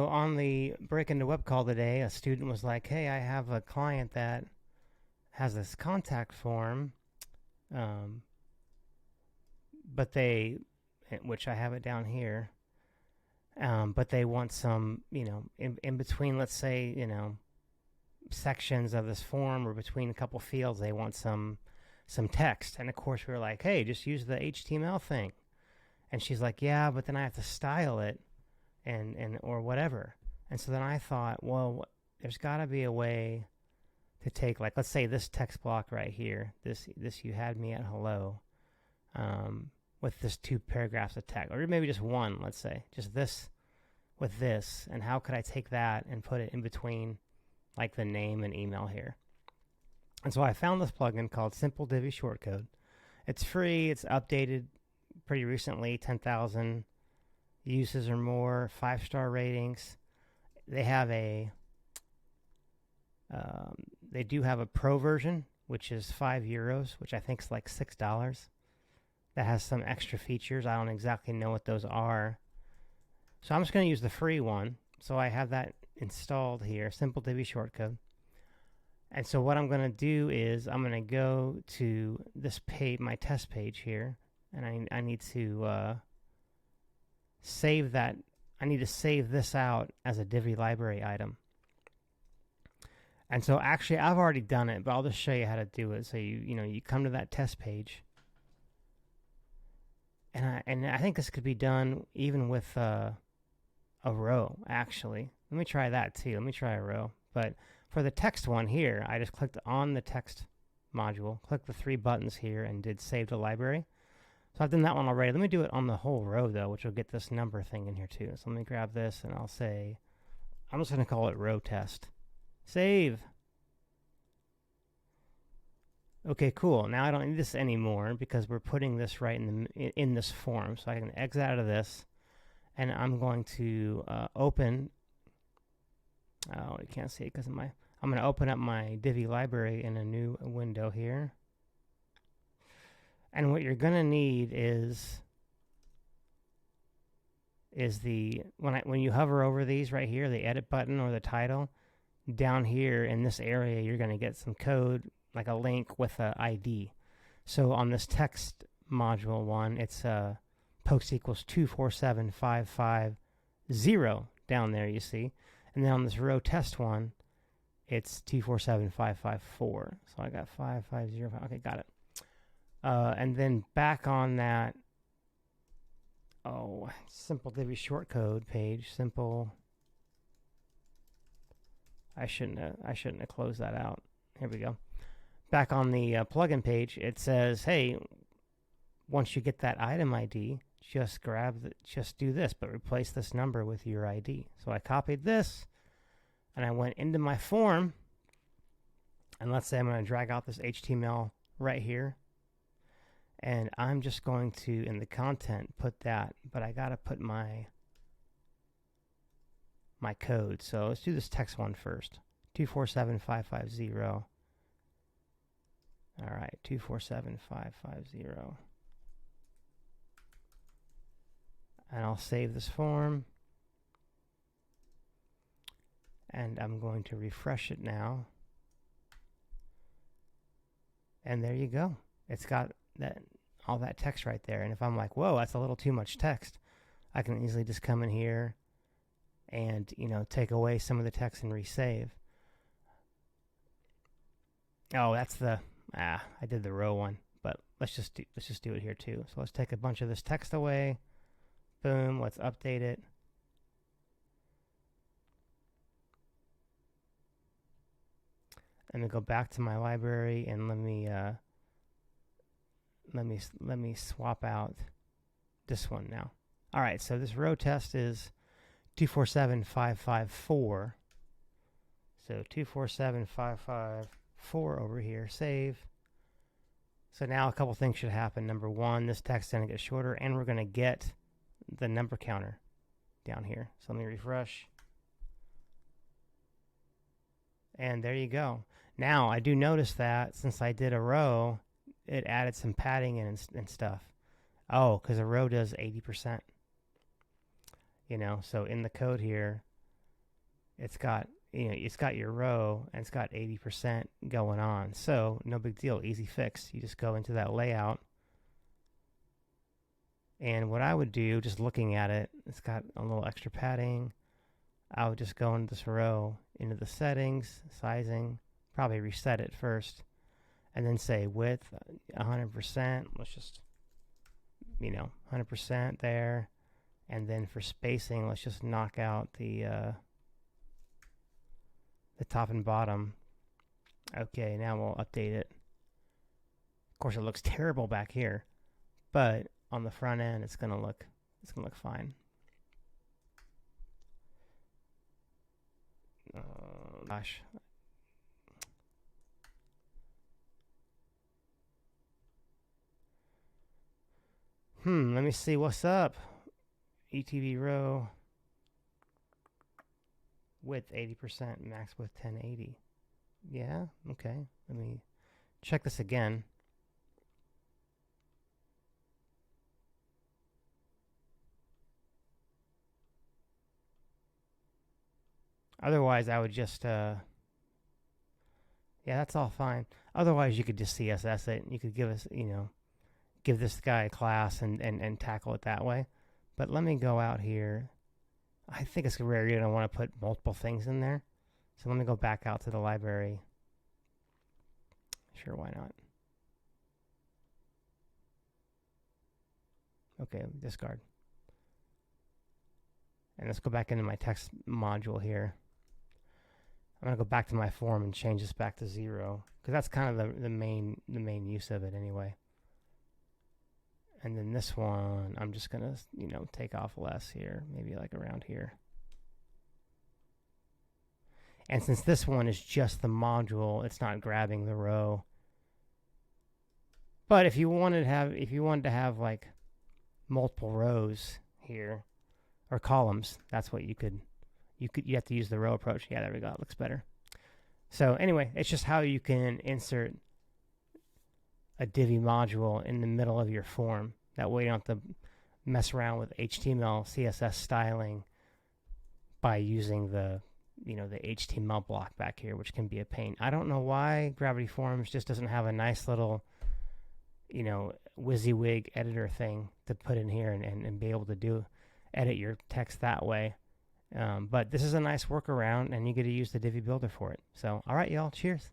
On the Break into Web call today, a student was like, "Hey, I have a client that has this contact form, um, but which I have it down here, but they want some, in between, let's say, sections of this form or between a couple fields, they want some text." And of course, we were like, "Hey, just use the HTML thing." And she's like, "Yeah, but then I have to style it." And or whatever. And so then I thought, well, there's got to be a way to take, like, let's say this text block right here, this you had me at hello, with this 2 paragraphs of text, or maybe just one, let's say, just this with this, and how could I take that and put it in between, like, the name and email here? And so I found this plugin called Simple Divi Shortcode. It's free. It's updated pretty recently, 10,000 uses or more, 5-star ratings. They have they do have a pro version, which is €5, which I think is like $6. That has some extra features. I don't exactly know what those are. So I'm just going to use the free one. So I have that installed here, Simple Divi Shortcode. And so what I'm going to do is I'm going to go to this page, my test page here, and I need to save that. I need to save this out as a Divi library item. And so actually I've already done it, but I'll just show you how to do it. So you come to that test page, and I think this could be done even with a row, actually. Let me try that too. Let me try a row. But for the text one here, I just clicked on the text module, clicked the 3 buttons here, and did save to library. So I've done that one already. Let me do it on the whole row, though, which will get this number thing in here, too. So let me grab this, and I'll say, I'm just going to call it row test. Save. Okay, cool. Now I don't need this anymore because we're putting this right in this form. So I can exit out of this, and I'm going to open. Oh, you can't see it because of my. I'm going to open up my Divi library in a new window here. And what you're going to need is when you hover over these right here, the edit button or the title, down here in this area, you're going to get some code, like a link with an ID. So on this text module one, it's post equals 247550 down there, you see. And then on this row test one, it's 247554. So I got 5505. Okay, got it. And then back on that, Simple Divi shortcode page, simple. I shouldn't have closed that out. Here we go. Back on the plugin page, it says, hey, once you get that item ID, just do this, but replace this number with your ID. So I copied this, and I went into my form, and let's say I'm going to drag out this HTML right here. And I'm just going to, in the content, put that, but I got to put my code. So let's do this text one first. 247550. All right, 247550. And I'll save this form. And I'm going to refresh it now. And there you go. It's got all that text right there. And if I'm like, whoa, that's a little too much text, I can easily just come in here and take away some of the text and resave. Oh, that's I did the row one, but let's just do it here too. So let's take a bunch of this text away. Boom, let's update it. Let me go back to my library and let me swap out this one now. All right, so this row test is 247554. So 247554 over here, save. So now a couple things should happen. Number one, this text is going to get shorter, and we're going to get the number counter down here. So let me refresh. And there you go. Now, I do notice that since I did a row, it added some padding and stuff. Oh, because a row does 80%. So in the code here, it's got, it's got your row and it's got 80% going on. So no big deal, easy fix. You just go into that layout. And what I would do, just looking at it, it's got a little extra padding. I would just go into this row, into the settings, sizing, probably reset it first, and then say width 100%. Let's just, 100% there. And then for spacing, let's just knock out the top and bottom. Okay, now we'll update it. Of course, it looks terrible back here, but on the front end, it's gonna look fine. Gosh. Let me see what's up. ETV row. Width 80%, max width 1080. Yeah, okay. Let me check this again. Otherwise, I would just, yeah, that's all fine. Otherwise, you could just CSS it. You could give us, give this guy a class and tackle it that way. But let me go out here. I think it's rare you're going to want to put multiple things in there. So let me go back out to the library. Sure, why not? Okay, discard. And let's go back into my text module here. I'm going to go back to my form and change this back to 0, because that's kind of the main use of it anyway. And then this one, I'm just going to, take off less here, maybe like around here. And since this one is just the module, it's not grabbing the row. But if you wanted to have like multiple rows here or columns, that's what you have to use the row approach. Yeah, there we go. It looks better. So anyway, it's just how you can insert a Divi module in the middle of your form. That way you don't have to mess around with HTML, CSS styling by using the HTML block back here, which can be a pain. I don't know why Gravity Forms just doesn't have a nice little, WYSIWYG editor thing to put in here and be able to edit your text that way. But this is a nice workaround, and you get to use the Divi Builder for it. So, all right, y'all, cheers.